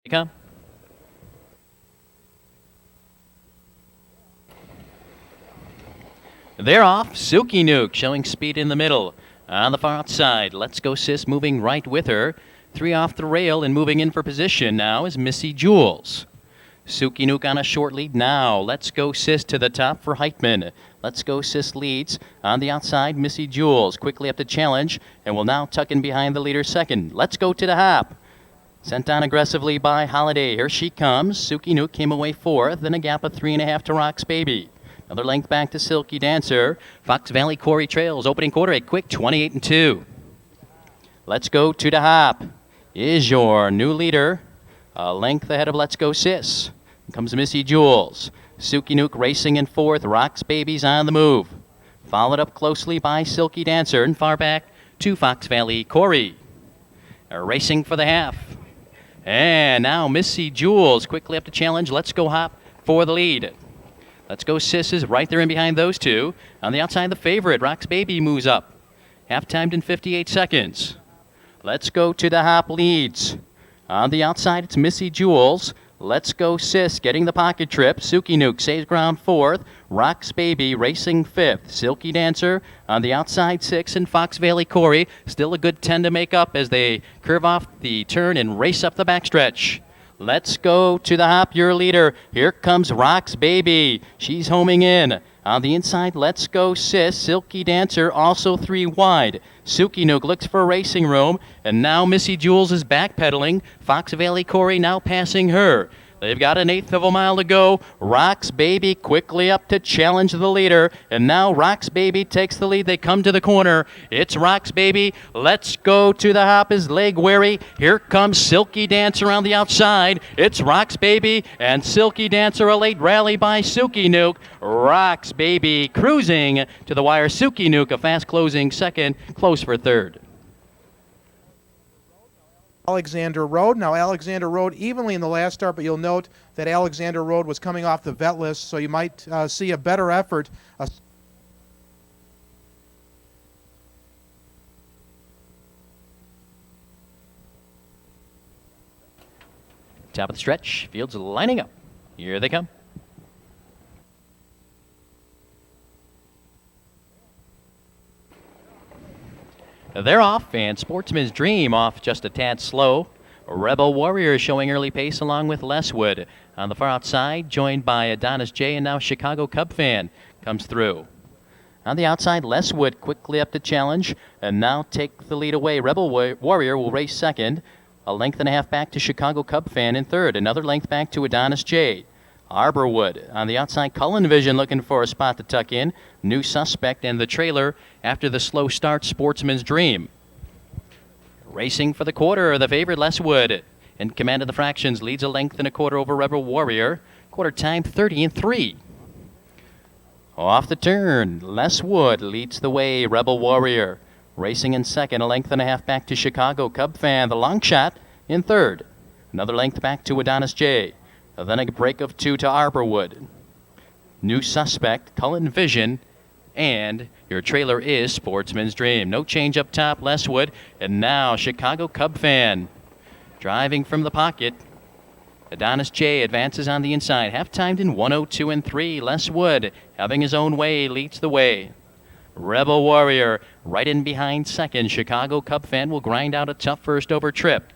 Come. They're off. Silky Nuke showing speed in the middle. On the far outside, Let's Go Sis moving right with her. 3 off the rail and moving in for position now is Missy Jules. Silky Nuke on a short lead now. Let's Go Sis to the top for Heitman. Let's Go Sis leads. On the outside, Missy Jules quickly up to challenge and will now tuck in behind the leader second. Let's Go to the hop. Sent on aggressively by Holiday. Here she comes. Silky Nuke came away fourth, then a gap of 3.5 to Rock's Baby. Another length back to Silky Dancer. Fox Valley Corey trails. Opening quarter a quick 28-2. Let's Go to the hop is your new leader. A length ahead of Let's Go Sis. Here comes Missy Jules. Silky Nuke racing in fourth. Rock's Baby's on the move. Followed up closely by Silky Dancer and far back to Fox Valley Corey. Racing for the half. And now Missy Jules quickly up to challenge. Let's Go Hop for the lead. Let's Go Sis is right there in behind those two. On the outside, the favorite, Rock's Baby, moves up. Half-timed in 58 seconds. Let's Go to the hop leads. On the outside, it's Missy Jules. Let's Go Sis getting the pocket trip. Silky Nuke saves ground fourth. Rock's Baby racing fifth. Silky Dancer on the outside six. And Fox Valley Corey still a good 10 to make up as they curve off the turn and race up the backstretch. Let's Go to the hop, your leader. Here comes Rock's Baby. She's homing in. On the inside, Let's Go Sis. Silky Dancer also 3 wide. Silky Nuke looks for racing room. And now Missy Jules is backpedaling. Fox Valley Corey now passing her. They've got 1/8 of a mile to go. Rock's Baby quickly up to challenge the leader. And now Rock's Baby takes the lead. They come to the corner. It's Rock's Baby. Let's Go to the hop is leg weary. Here comes Silky Dancer on the outside. It's Rock's Baby and Silky Dancer. A late rally by Silky Nuke. Rock's Baby cruising to the wire. Silky Nuke a fast closing second. Close for third. Alexander Road. Now Alexander Road evenly in the last start, but you'll note that Alexander Road was coming off the vet list, so you might see a better effort. Top of the stretch. Fields lining up. Here they come. They're off, and Sportsman's Dream off just a tad slow. Rebel Warrior showing early pace along with Leswood. On the far outside, joined by Adonis J, and now Chicago Cub fan comes through. On the outside, Leswood quickly up to challenge, and now take the lead away. Rebel Warrior will race second. A length and a half back to Chicago Cub fan in third. Another length back to Adonis J. Arborwood on the outside. Cullen Vision looking for a spot to tuck in. New Suspect and the trailer after the slow start, Sportsman's Dream. Racing for the quarter, the favorite Leswood in command of the fractions leads a length and a quarter over Rebel Warrior. Quarter time 30-3. Off the turn, Leswood leads the way. Rebel Warrior racing in second, a length and a half back to Chicago Cub fan. The long shot in third. Another length back to Adonis J. Then a break of 2 to Arborwood. New Suspect, Cullen Vision, and your trailer is Sportsman's Dream. No change up top, Leswood. And now Chicago Cub fan driving from the pocket. Adonis J advances on the inside. Half-timed in 1:02.3. Leswood having his own way leads the way. Rebel Warrior right in behind second. Chicago Cub fan will grind out a tough first over trip.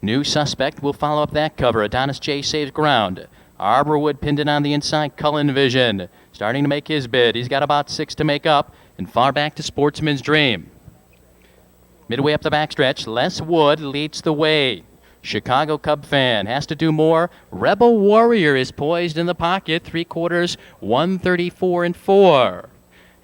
New Suspect will follow up that cover. Adonis J saves ground. Arborwood pinned it on the inside. Cullen Vision starting to make his bid. He's got about 6 to make up. And far back to Sportsman's Dream. Midway up the backstretch, Leswood leads the way. Chicago Cub fan has to do more. Rebel Warrior is poised in the pocket. 3/4, 1:34.4.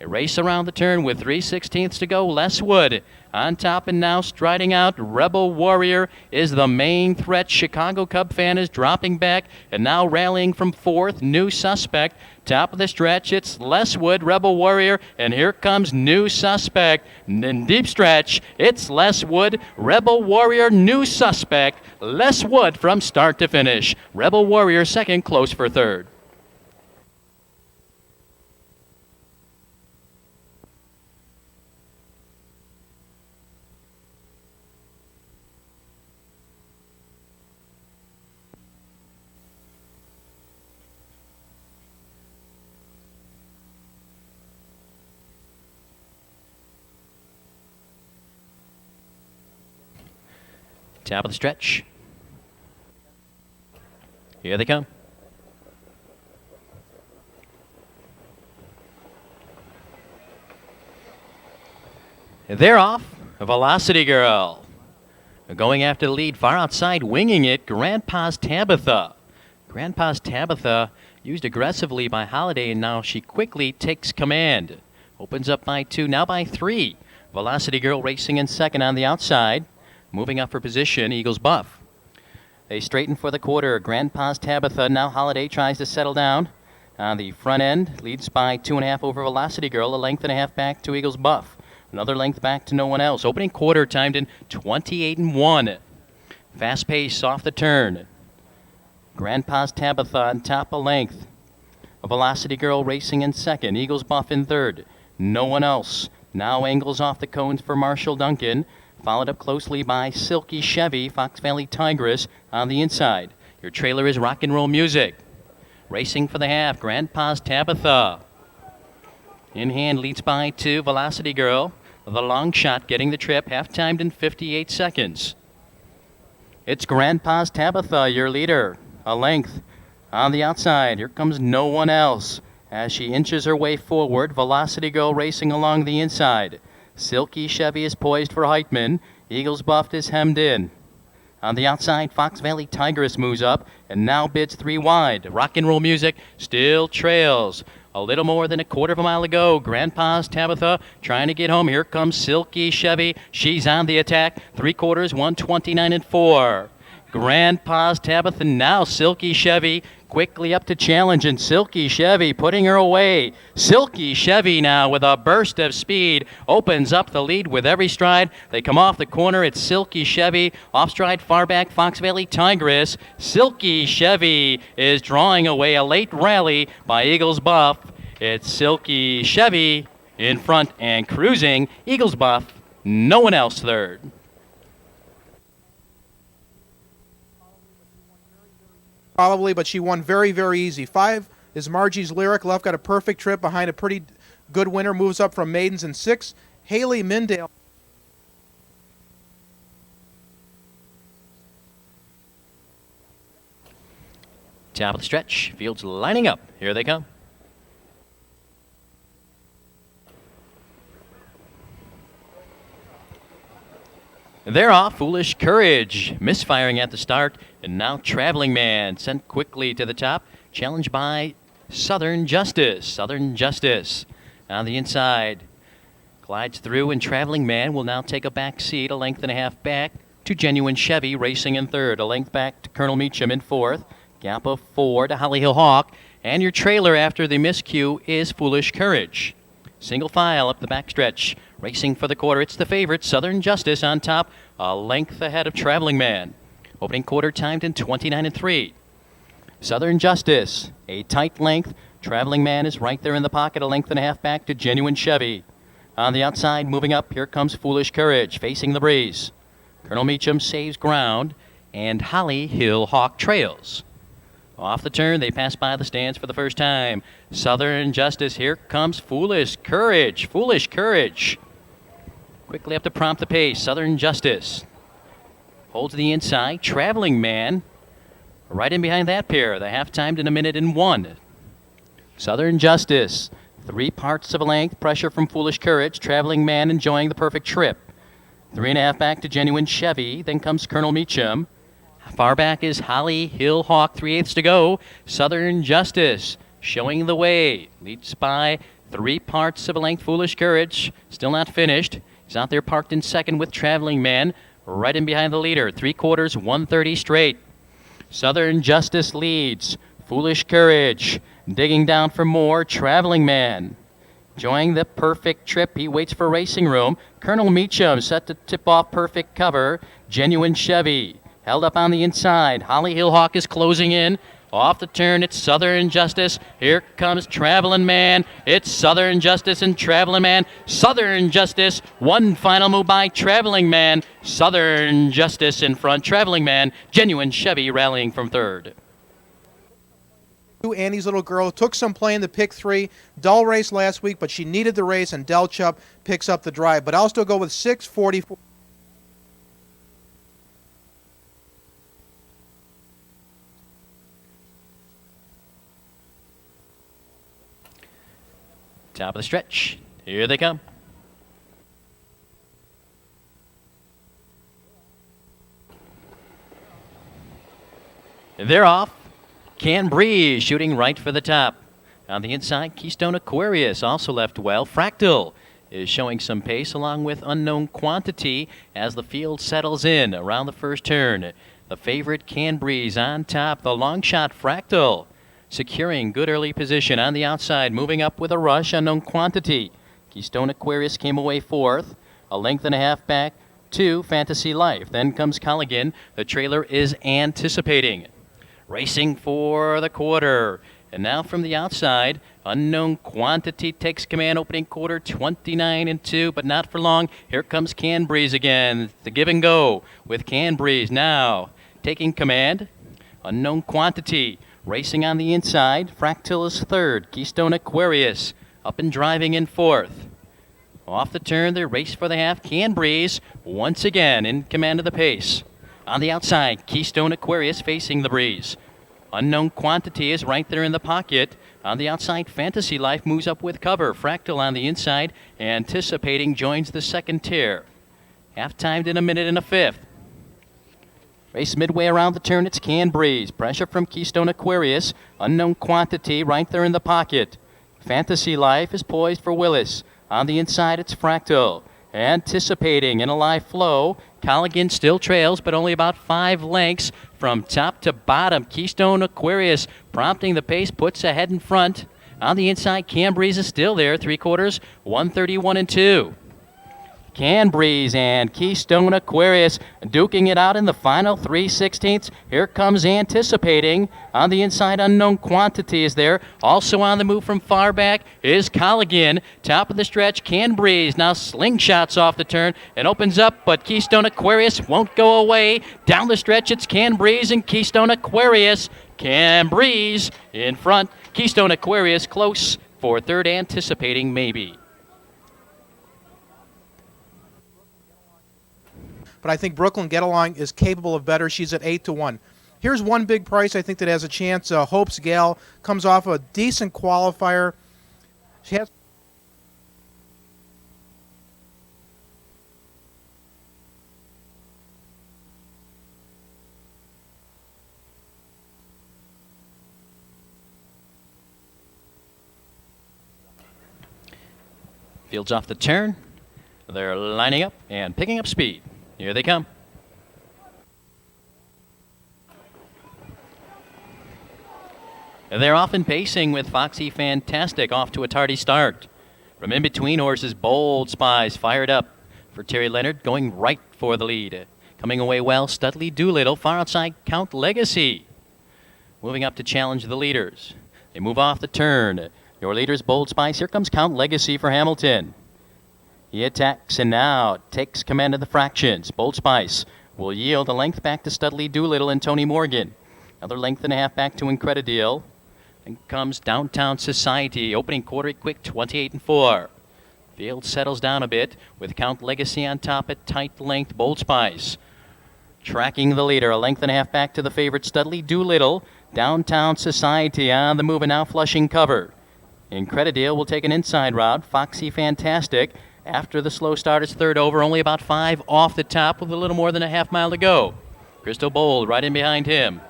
A race around the turn with 3/16 to go. Leswood on top and now striding out. Rebel Warrior is the main threat. Chicago Cub fan is dropping back and now rallying from fourth. New Suspect. Top of the stretch, it's Leswood, Rebel Warrior, and here comes New Suspect. In deep stretch, it's Leswood, Rebel Warrior, New Suspect. Leswood from start to finish. Rebel Warrior second, close for third. Top of the stretch. Here they come. They're off. Velocity Girl. Going after the lead, far outside, winging it, Grandpa's Tabitha. Grandpa's Tabitha used aggressively by Holiday, and now she quickly takes command. Opens up by 2, now by 3. Velocity Girl racing in second on the outside. Moving up for position, Eagles Buff. They straighten for the quarter. Grandpa's Tabitha. Now Holiday tries to settle down. On the front end, leads by 2.5 over Velocity Girl. A length and a half back to Eagles Buff. Another length back to no one else. Opening quarter timed in 28-1. Fast pace off the turn. Grandpa's Tabitha on top, a length. A Velocity Girl racing in second. Eagles Buff in third. No one else. Now angles off the cones for Marshall Duncan. Followed up closely by Silky Chevy, Fox Valley Tigress on the inside. Your trailer is Rock and Roll Music. Racing for the half, Grandpa's Tabitha. In hand, leads by 2, Velocity Girl. The long shot getting the trip, half-timed in 58 seconds. It's Grandpa's Tabitha, your leader. A length on the outside. Here comes no one else. As she inches her way forward, Velocity Girl racing along the inside. Silky Chevy is poised for Heitman. Eagles Buff is hemmed in. On the outside, Fox Valley Tigress moves up and now bids 3 wide. Rock and Roll Music still trails. A little more than a quarter of a mile ago. Grandpa's Tabitha trying to get home. Here comes Silky Chevy. She's on the attack. 3/4, 129-4. Grandpa's Tabitha, now Silky Chevy quickly up to challenge, and Silky Chevy putting her away. Silky Chevy now with a burst of speed opens up the lead with every stride. They come off the corner. It's Silky Chevy. Off stride far back, Fox Valley Tigress. Silky Chevy is drawing away a late rally by Eagles Buff. It's Silky Chevy in front and cruising. Eagles Buff, no one else third. Probably, but she won very, very easy. 5 is Margie's Lyric. Left got a perfect trip behind a pretty good winner. Moves up from maidens in 6. Haley Mindale. Top of the stretch. Fields lining up. Here they come. They're off. Foolish Courage misfiring at the start, and now Traveling Man sent quickly to the top, challenged by Southern Justice. Southern Justice on the inside glides through, and Traveling Man will now take a back seat, a length and a half back to Genuine Chevy racing in third, a length back to Colonel Meacham in fourth, gap of 4 to Holly Hill Hawk, and your trailer after the miscue is Foolish Courage. Single file up the backstretch. Racing for the quarter, it's the favorite, Southern Justice on top, a length ahead of Traveling Man. Opening quarter timed in 29-3. Southern Justice, a tight length. Traveling Man is right there in the pocket, a length and a half back to Genuine Chevy. On the outside, moving up, here comes Foolish Courage, facing the breeze. Colonel Meacham saves ground, and Holly Hill Hawk trails. Off the turn, they pass by the stands for the first time. Southern Justice, here comes Foolish Courage. Foolish Courage. Quickly up to prompt the pace. Southern Justice holds the inside. Traveling Man right in behind that pair. The half timed in 1:01. Southern Justice, 3 parts of a length. Pressure from Foolish Courage. Traveling Man enjoying the perfect trip. 3.5 back to Genuine Chevy. Then comes Colonel Meacham. Far back is Holly Hill Hawk, 3/8 to go. Southern Justice showing the way. Leads by 3 parts of a length. Foolish Courage still not finished. He's out there parked in second with Traveling Man right in behind the leader. 3/4, 130 straight. Southern Justice leads. Foolish Courage digging down for more. Traveling Man enjoying the perfect trip. He waits for racing room. Colonel Meacham set to tip off perfect cover. Genuine Chevy held up on the inside. Holly Hill Hawk is closing in. Off the turn, it's Southern Justice. Here comes Traveling Man. It's Southern Justice and Traveling Man. Southern Justice, one final move by Traveling Man. Southern Justice in front. Traveling Man, Genuine Chevy rallying from third. Annie's little girl took some playing the pick 3. Dull race last week, but she needed the race, and Delchup picks up the drive. But I'll still go with 6:44. Top of the stretch. Here they come. They're off. Can Breeze shooting right for the top. On the inside, Keystone Aquarius also left well. Fractal is showing some pace along with Unknown Quantity as the field settles in around the first turn. The favorite Can Breeze on top. The long shot Fractal securing good early position on the outside. Moving up with a rush, Unknown Quantity. Keystone Aquarius came away fourth. A length and a half back to Fantasy Life. Then comes Colligan. The trailer is Anticipating. Racing for the quarter. And now from the outside, Unknown Quantity takes command, opening quarter 29-2, but not for long. Here comes Can Breeze again. The give and go with Can Breeze now taking command. Unknown Quantity racing on the inside. Fractal is third. Keystone Aquarius up and driving in fourth. Off the turn, they race for the half. Can Breeze once again in command of the pace. On the outside, Keystone Aquarius facing the breeze. Unknown Quantity is right there in the pocket. On the outside, Fantasy Life moves up with cover. Fractal on the inside. Anticipating joins the second tier. Half-timed in a minute and a fifth. Race midway around the turn, it's Can Breeze. Pressure from Keystone Aquarius. Unknown Quantity right there in the pocket. Fantasy Life is poised for Willis. On the inside, it's Fractal. Anticipating in a live flow. Colligan still trails, but only about 5 lengths from top to bottom. Keystone Aquarius prompting the pace, puts ahead in front. On the inside, Can Breeze is still there. 3/4, 131-2. Can Breeze and Keystone Aquarius duking it out in the final 3/16. Here comes Anticipating. On the inside, Unknown Quantity is there. Also on the move from far back is Colligan. Top of the stretch, Can Breeze now slingshots off the turn and opens up, but Keystone Aquarius won't go away. Down the stretch, it's Can Breeze and Keystone Aquarius. Can Breeze in front. Keystone Aquarius close for third, Anticipating maybe. But I think Brooklyn Get Along is capable of better. She's at 8-1. Here's one big price I think that has a chance. Hope's Gal comes off a decent qualifier. She has. Fields off the turn. They're lining up and picking up speed. Here they come. They're often pacing with Foxy Fantastic off to a tardy start. From in between horses, Bold Spies fired up for Terry Leonard, going right for the lead. Coming away well, Studley Doolittle, far outside Count Legacy. Moving up to challenge the leaders. They move off the turn. Your leaders, Bold Spies. Here comes Count Legacy for Hamilton. He attacks and now takes command of the fractions. Bold Spice will yield a length back to Studley Doolittle and Tony Morgan. Another length and a half back to Incredideal. Then comes Downtown Society, opening quarter quick 28-4. Field settles down a bit with Count Legacy on top at tight length. Bold Spice tracking the leader, a length and a half back to the favorite Studley Doolittle. Downtown Society on the move and now flushing cover. Incredideal will take an inside route. Foxy Fantastic after the slow start is third over, only about 5 off the top with a little more than a half mile to go. Crystal Bold right in behind him.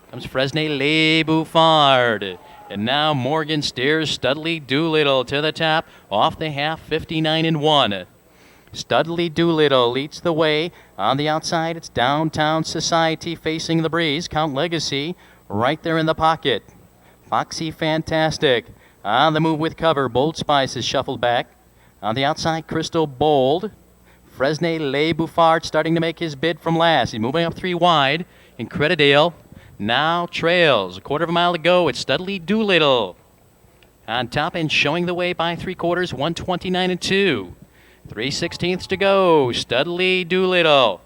Comes Fresnay Le Bouffard. And now Morgan steers Studley Doolittle to the top off the half, 59-1. Studley Doolittle leads the way. On the outside, it's Downtown Society facing the breeze. Count Legacy right there in the pocket. Foxy Fantastic on the move with cover. Bold Spice is shuffled back. On the outside, Crystal Bold. Fresnay Le Bouffard starting to make his bid from last. He's moving up 3 wide. Incredideal now trails. A quarter of a mile to go. It's Studley Doolittle on top and showing the way by 3/4, 129-2. 3/16 to go. Studley Doolittle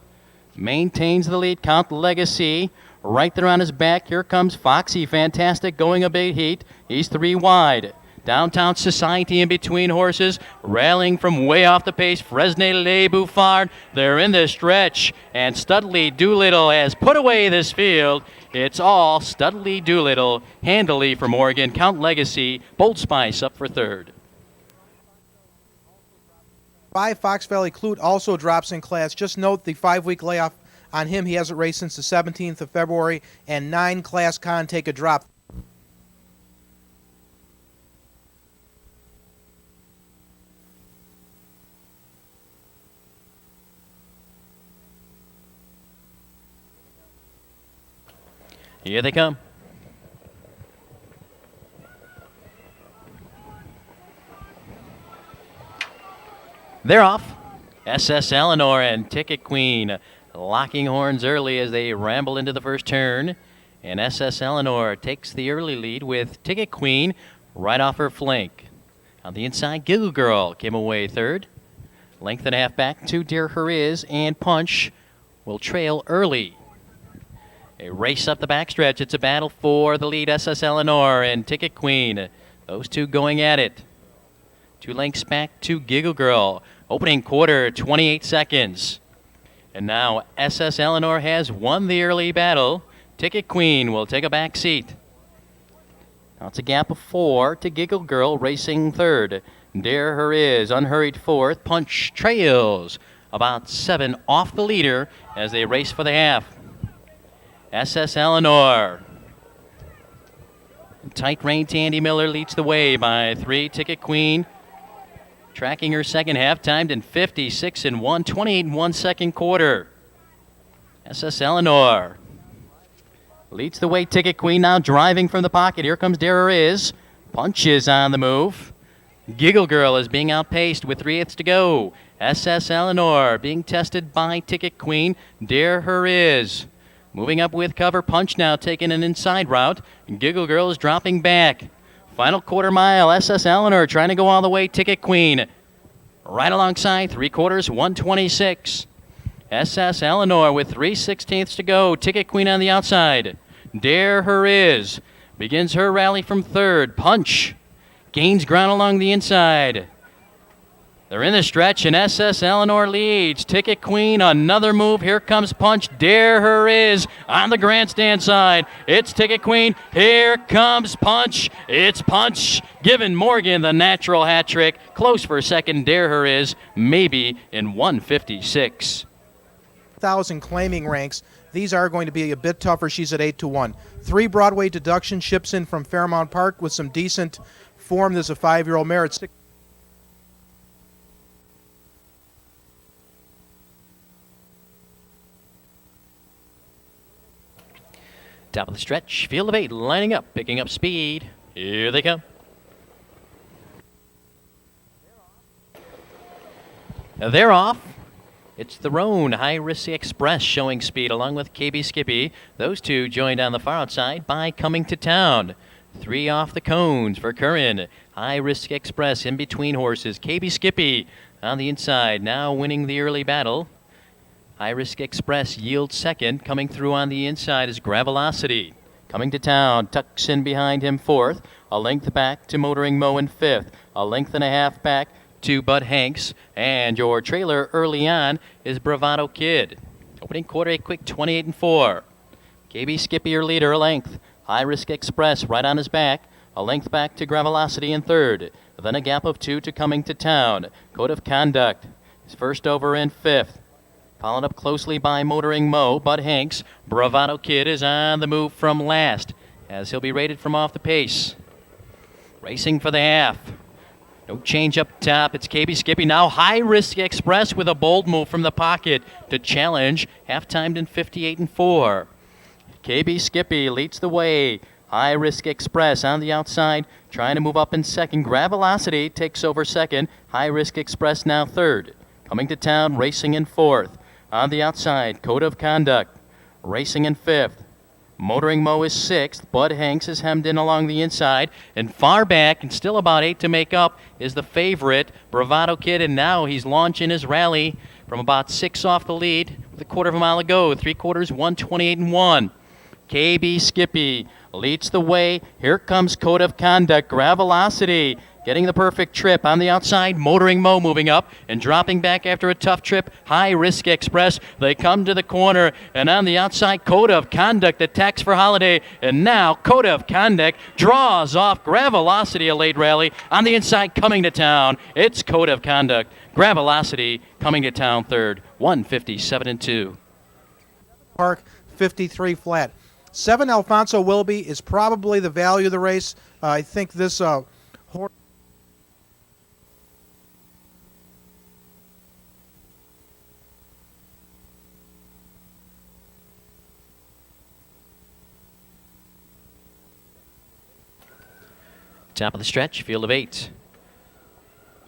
maintains the lead. Count Legacy right there on his back. Here comes Foxy Fantastic going a big heat. He's 3 wide. Downtown Society in between horses, railing from way off the pace. Fresnay Le Bouffard, they're in the stretch, and Studley Doolittle has put away this field. It's all Studley Doolittle, handily for Morgan. Count Legacy, Bold Spice up for third. 5, Fox Valley Clute also drops in class. Just note the 5-week layoff on him. He hasn't raced since the 17th of February. And 9, Class Con take a drop. Here they come. They're off. SS Eleanor and Ticket Queen locking horns early as they ramble into the first turn. And SS Eleanor takes the early lead with Ticket Queen right off her flank. On the inside, Giggle Girl came away third. Length and a half back to Dear Her Is, and Punch will trail early. A race up the backstretch. It's a battle for the lead, SS Eleanor and Ticket Queen. Those two going at it. 2 lengths back to Giggle Girl. Opening quarter, 28 seconds. And now SS Eleanor has won the early battle. Ticket Queen will take a back seat. Now it's a gap of 4 to Giggle Girl racing third. Dare Her Is unhurried fourth. Punch trails about 7 off the leader as they race for the half. SS Eleanor. Tight rein Tandy Miller leads the way by 3. Ticket Queen tracking her second half, timed in 56 and 1, 28 and 1 second quarter. SS Eleanor leads the way. Ticket Queen now driving from the pocket. Here comes Dare Her Is. Punch is on the move. Giggle Girl is being outpaced with 3/8 to go. SS Eleanor being tested by Ticket Queen. Dare Her Is moving up with cover. Punch now taking an inside route. Giggle Girl is dropping back. Final quarter mile, SS Eleanor trying to go all the way. Ticket Queen right alongside, 3/4, 126. SS Eleanor with 3/16 to go. Ticket Queen on the outside. Dare Her Is begins her rally from third. Punch gains ground along the inside. They're in the stretch, and SS Eleanor leads. Ticket Queen, another move. Here comes Punch. Dare Her Is on the grandstand side. It's Ticket Queen. Here comes Punch. It's Punch giving Morgan the natural hat trick. Close for second. Dare Her Is maybe in 156. 1,000 claiming ranks. These are going to be a bit tougher. She's at 8-1. 3 Broadway deduction ships in from Fairmount Park with some decent form. There's a 5-year-old mare at 6. Top of the stretch, field of 8 lining up, picking up speed. Here they come. They're off. It's the Roan High Risk Express showing speed along with KB Skippy. Those two joined on the far outside by Coming to Town. 3 off the cones for Curran. High Risk Express in between horses. KB Skippy on the inside, now winning the early battle. High Risk Express yields second. Coming through on the inside is Gravelocity. Coming to Town, tucks in behind him fourth. A length back to Motoring Mo in fifth. A length and a half back to Bud Hanks. And your trailer early on is Bravado Kid. Opening quarter, a quick 28 and 4. KB Skippy, your leader, a length. High Risk Express right on his back. A length back to Gravelocity in third. Then a gap of 2 to Coming to Town. Code of Conduct is first over in fifth. Followed up closely by Motoring Mo. Bud Hanks. Bravado Kid is on the move from last, as he'll be rated from off the pace. Racing for the half. No change up top. It's KB Skippy now. High Risk Express with a bold move from the pocket to challenge. Half timed in 58 and 4. KB Skippy leads the way. High Risk Express on the outside, trying to move up in second. Gravelocity takes over second. High Risk Express now third. Coming to Town, racing in fourth. On the outside, Code of Conduct, racing in fifth. Motoring Mo is sixth. Bud Hanks is hemmed in along the inside. And far back, and still about 8 to make up, is the favorite, Bravado Kid. And now he's launching his rally from about 6 off the lead with a quarter of a mile to go. 3/4, 128 and 1. KB Skippy leads the way. Here comes Code of Conduct. Gravelocity getting the perfect trip on the outside. Motoring Mo moving up and dropping back after a tough trip. High Risk Express. They come to the corner, and on the outside, Code of Conduct attacks for Holiday. And now Code of Conduct draws off Gravelocity, a late rally. On the inside, Coming to Town. It's Code of Conduct Gravelocity coming to town third, 157-2. Park 53 flat. 7 Alfonso Willoughby is probably the value of the race. I think this horse. Top of the stretch, field of 8.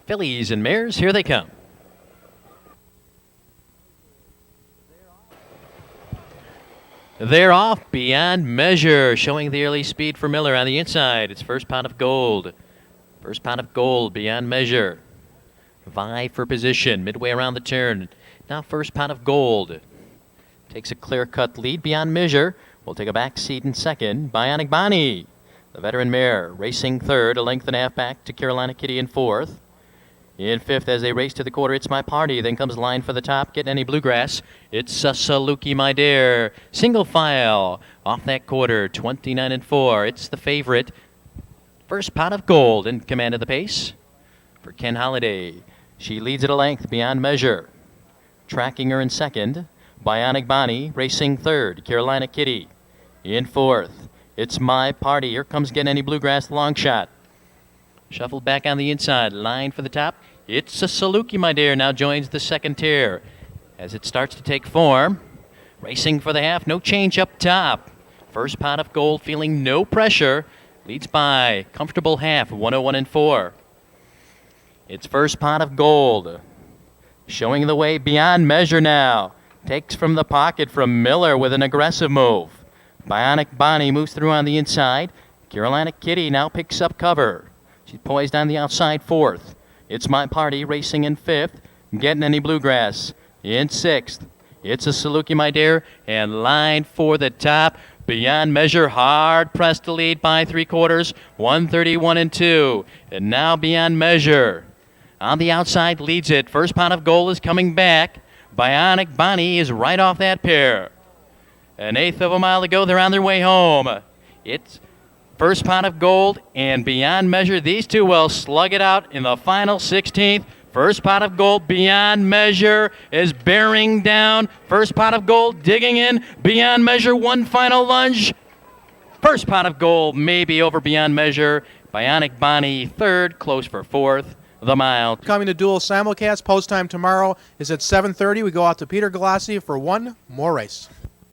Fillies and mares, here they come. They're off beyond measure, showing the early speed for Miller on the inside. It's First Pot of Gold. First Pot of Gold beyond measure. Vie for position midway around the turn. Now First Pot of Gold takes a clear-cut lead beyond measure. We'll take a back seat in second. Bionic Bonnie, the veteran mare, racing third, a length and a half back to Carolina Kitty in fourth. In fifth, as they race to the quarter, It's My Party. Then comes Line for the Top, Getting Any Bluegrass. It's a Saluki, My Dear. Single file off that quarter, 29-4. It's the favorite. First Pot of Gold in command of the pace for Ken Holliday. She leads at a length beyond measure. Tracking her in second, Bionic Bonnie, racing third. Carolina Kitty in fourth. It's My Party. Here comes Getting Any Bluegrass, long shot. Shuffled back on the inside, Line for the Top. It's a Saluki, My Dear, now joins the second tier as it starts to take form. Racing for the half, no change up top. First Pot of Gold feeling no pressure. Leads by comfortable half, 101-4. It's First Pot of Gold showing the way beyond measure now. Takes from the pocket from Miller with an aggressive move. Bionic Bonnie moves through on the inside. Carolina Kitty now picks up cover. She's poised on the outside fourth. It's My Party racing in fifth. Getting Any Bluegrass in sixth. It's a Saluki, My Dear, and Line for the Top. Beyond measure, hard pressed to lead by 3/4, 131-2. And now Beyond Measure on the outside leads it. First Pot of Gold is coming back. Bionic Bonnie is right off that pair. An eighth of a mile to go. They're on their way home. It's First Pot of Gold and Beyond Measure. These two will slug it out in the final 16th. First Pot of Gold, Beyond Measure is bearing down. First Pot of Gold digging in. Beyond Measure, one final lunge. First Pot of Gold maybe over Beyond Measure. Bionic Bonnie third, close for fourth. The mile. Coming to dual simulcast. Post time tomorrow is at 7:30. We go out to Peter Galassi for one more race.